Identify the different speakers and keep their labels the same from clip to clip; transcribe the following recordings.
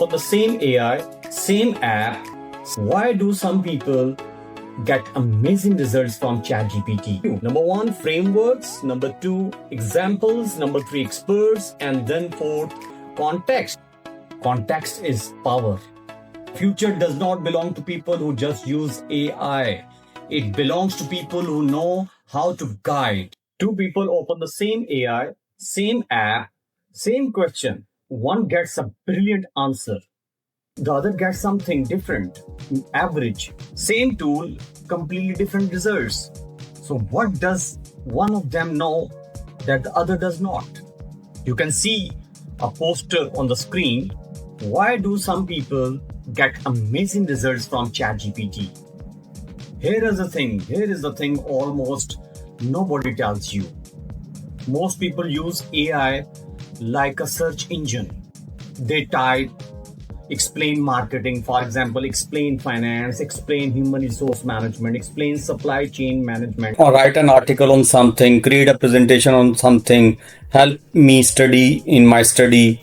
Speaker 1: open the same AI, same app, why do some people get amazing results from ChatGPT? Number one, frameworks. Number two, examples. Number three, experts. And then fourth, context. Context is power. Future does not belong to people who just use AI. It belongs to people who know how to guide. Two people open the same AI, same app, same question. One gets a brilliant answer. The other gets something different, average. Same tool, completely different results. So what does one of them know that the other does not? You can see a poster on the screen. Why do some people get amazing results from ChatGPT? Here is the thing almost nobody tells you. Most people use AI like a search engine. They type, explain marketing, for example, explain finance, explain human resource management, explain supply chain management, or write an article on something, create a presentation on something, help me study in my study.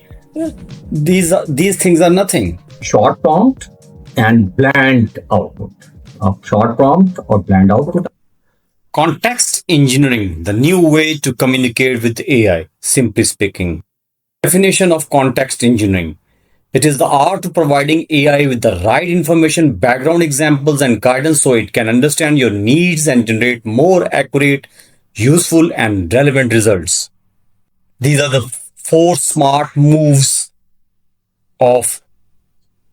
Speaker 1: These things are nothing. Short prompt and bland output. A short prompt or bland output. Context engineering, the new way to communicate with AI. Simply speaking, definition of context engineering. It is the art of providing AI with the right information, background examples, and guidance so it can understand your needs and generate more accurate, useful, and relevant results. These are the 4 smart moves of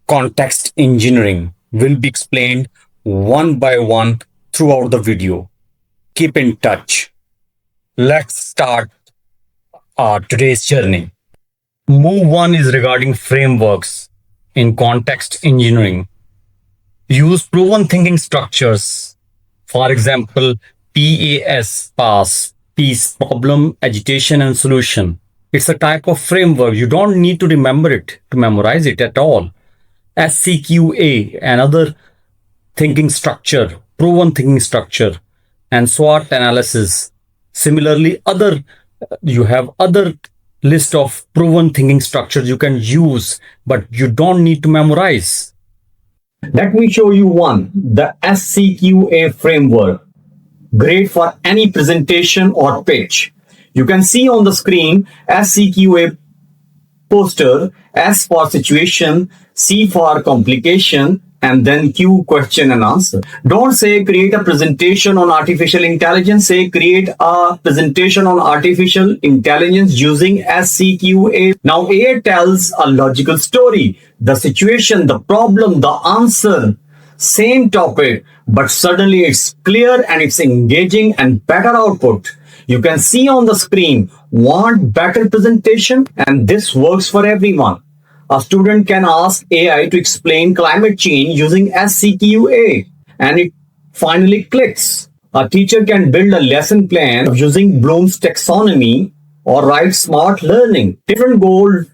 Speaker 1: context engineering. Will be explained one by one throughout the video. Keep in touch. Let's start our today's journey. Move 1 is regarding frameworks in context engineering. Use proven thinking structures. For example, PAS, PAS, peace, problem, agitation, and solution. It's a type of framework. You don't need to remember it, to memorize it at all. SCQA, another thinking structure, proven thinking structure, and SWOT analysis. Similarly, you have other list of proven thinking structures you can use, but you don't need to memorize. Let me show you one, the SCQA framework. Great for any presentation or pitch. You can see on the screen SCQA poster, S for situation, C for complication, and then Q, question and answer. Don't say create a presentation on artificial intelligence. Say create a presentation on artificial intelligence using SCQA. Now AI tells a logical story. The situation, the problem, the answer, same topic, but suddenly it's clear and it's engaging and better output. You can see on the screen, want better presentation? And this works for everyone. A student can ask AI to explain climate change using SCQA, and it finally clicks. A teacher can build a lesson plan using Bloom's taxonomy or write smart learning. Different goal,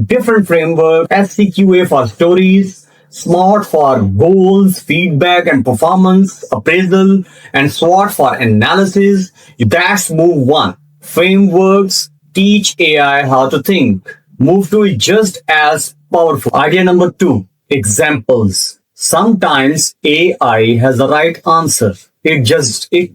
Speaker 1: different framework. SCQA for stories, SMART for goals, feedback and performance, appraisal, and SWOT for analysis. That's move 1. Frameworks teach AI how to think. Move 2 is just as powerful. Idea number 2, examples. Sometimes AI has the right answer. It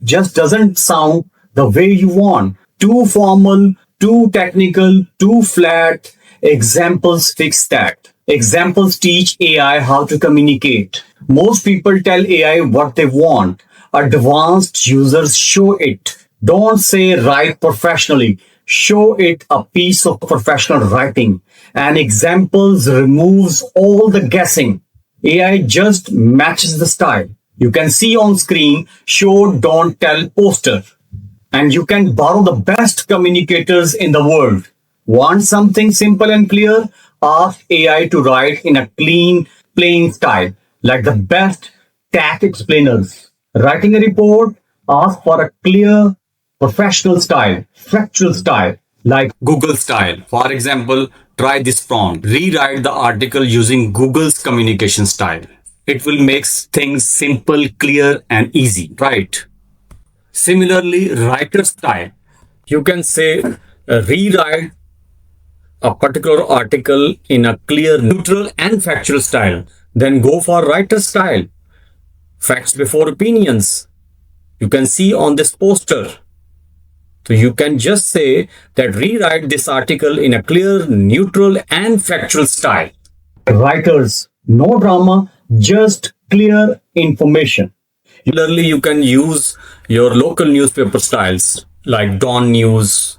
Speaker 1: just doesn't sound the way you want. Too formal, too technical, too flat. Examples fix that. Examples teach AI how to communicate. Most people tell AI what they want. Advanced users show it. Don't say write professionally. Show it a piece of professional writing. And examples removes all the guessing. AI just matches the style. You can see on screen, show, don't tell poster. And you can borrow the best communicators in the world. Want something simple and clear? Ask AI to write in a clean, plain style, like the best tax explainers. Writing a report, ask for a clear, professional style, factual style, like Google style. For example, try this prompt. Rewrite the article using Google's communication style. It will make things simple, clear, and easy, right? Similarly, writer style. You can say, rewrite a particular article in a clear, neutral, and factual style, then go for writer style. Facts before opinions. You can see on this poster. So you can just say that rewrite this article in a clear, neutral, and factual style. Writers, no drama, just clear information. Similarly, you can use your local newspaper styles like Dawn News.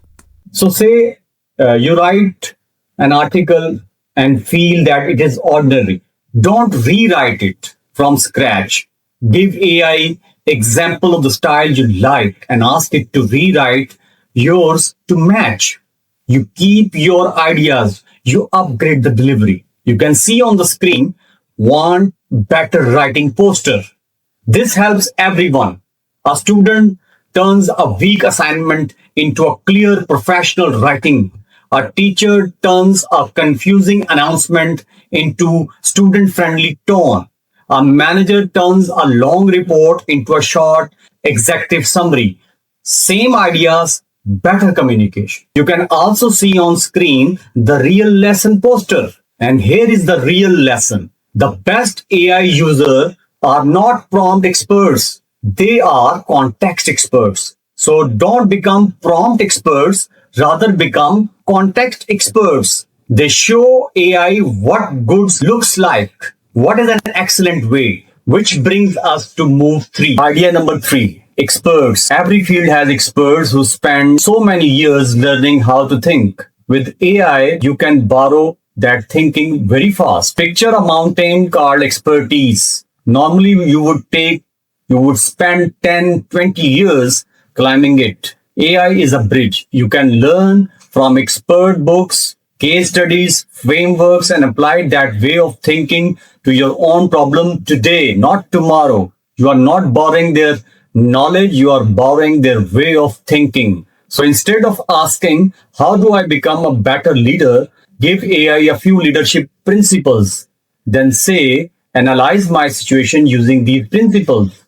Speaker 1: So, say you write an article and feel that it is ordinary. Don't rewrite it from scratch. Give AI example of the style you like and ask it to rewrite yours to match. You keep your ideas, you upgrade the delivery. You can see on the screen, want better writing poster. This helps everyone. A student turns a weak assignment into a clear professional writing. A teacher turns a confusing announcement into student-friendly tone. A manager turns a long report into a short executive summary. Same ideas, better communication. You can also see on screen the real lesson poster. And here is the real lesson. The best AI user are not prompt experts. They are context experts. So don't become prompt experts, rather become context experts. They show AI what good looks like. What is an excellent way? Which brings us to move 3. Idea number 3. Experts. Every field has experts who spend so many years learning how to think. With AI, you can borrow that thinking very fast. Picture a mountain called expertise. Normally, you would spend 10, 20 years climbing it. AI is a bridge. You can learn from expert books, case studies, frameworks, and apply that way of thinking to your own problem today, not tomorrow. You are not borrowing their knowledge, you are borrowing their way of thinking. So instead of asking, how do I become a better leader? Give AI a few leadership principles. Then say, analyze my situation using these principles.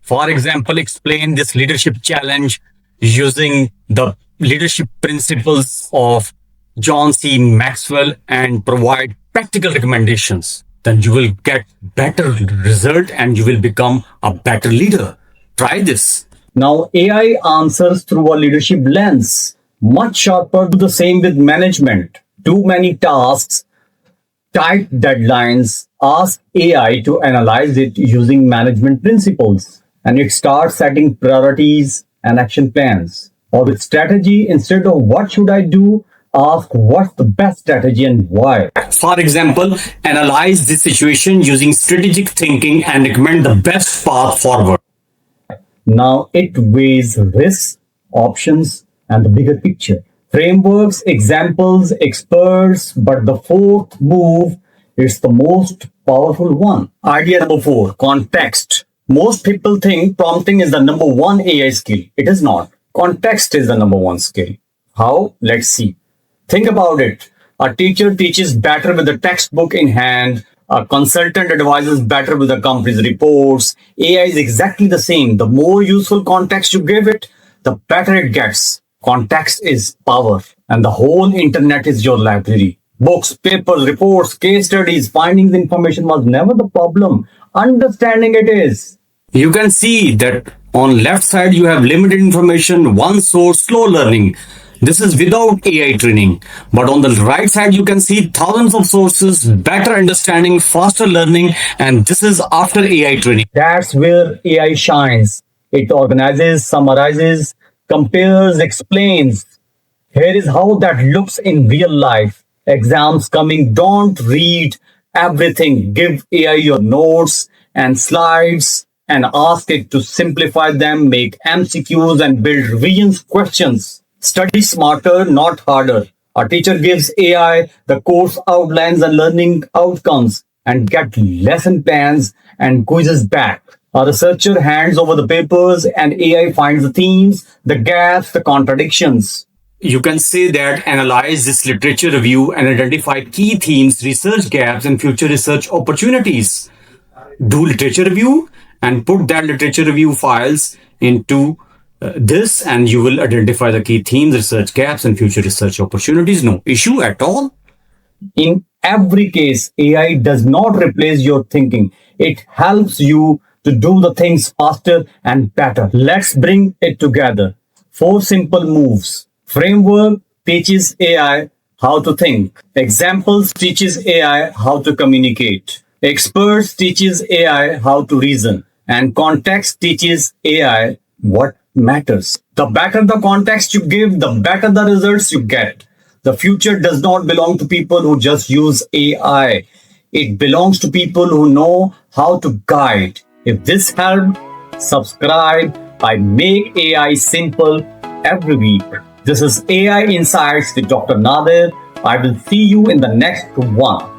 Speaker 1: For example, explain this leadership challenge using the leadership principles of John C. Maxwell and provide practical recommendations. Then you will get better result and you will become a better leader. Try this. Now AI answers through a leadership lens. Much sharper. Do the same with management. Too many tasks, tight deadlines. Ask AI to analyze it using management principles. And it starts setting priorities and action plans. Or with strategy, instead of what should I do, ask what's the best strategy and why. For example, analyze this situation using strategic thinking and recommend the best path forward. Now it weighs risks, options, and the bigger picture. Frameworks, examples, experts, but the fourth move is the most powerful one. Idea number 4, context. Most people think prompting is the number 1 AI skill. It is not. Context is the number 1 skill. How? Let's see. Think about it. A teacher teaches better with a textbook in hand. A consultant advises better with the company's reports. AI is exactly the same. The more useful context you give it, the better it gets. Context is power, and the whole internet is your library. Books, papers, reports, case studies, findings, information was never the problem. Understanding it is. You can see that on left side you have limited information, one source, slow learning. This is without AI training. But on the right side you can see thousands of sources, better understanding, faster learning, and this is after AI training. That's where AI shines. It organizes, summarizes, compares, explains. Here is how that looks in real life. Exams coming, don't read everything. Give AI your notes and slides and ask it to simplify them, make MCQs and build revisions questions. Study smarter, not harder. A teacher gives AI the course outlines and learning outcomes and get lesson plans and quizzes back. A researcher hands over the papers and AI finds the themes, the gaps, the contradictions. You can say that analyze this literature review and identify key themes, research gaps, and future research opportunities. Do literature review and put that literature review files into this and you will identify the key themes, research gaps, and future research opportunities. No issue at all. In every case, AI does not replace your thinking. It helps you to do the things faster and better. Let's bring it together. 4 simple moves. Framework teaches AI how to think. Examples teaches AI how to communicate. Experts teaches AI how to reason. And context teaches AI what matters. The better the context you give, the better the results you get. The future does not belong to people who just use AI. It belongs to people who know how to guide. If this helped, subscribe. I make AI simple every week. This is AI Insights with Dr. Nadir. I will see you in the next one.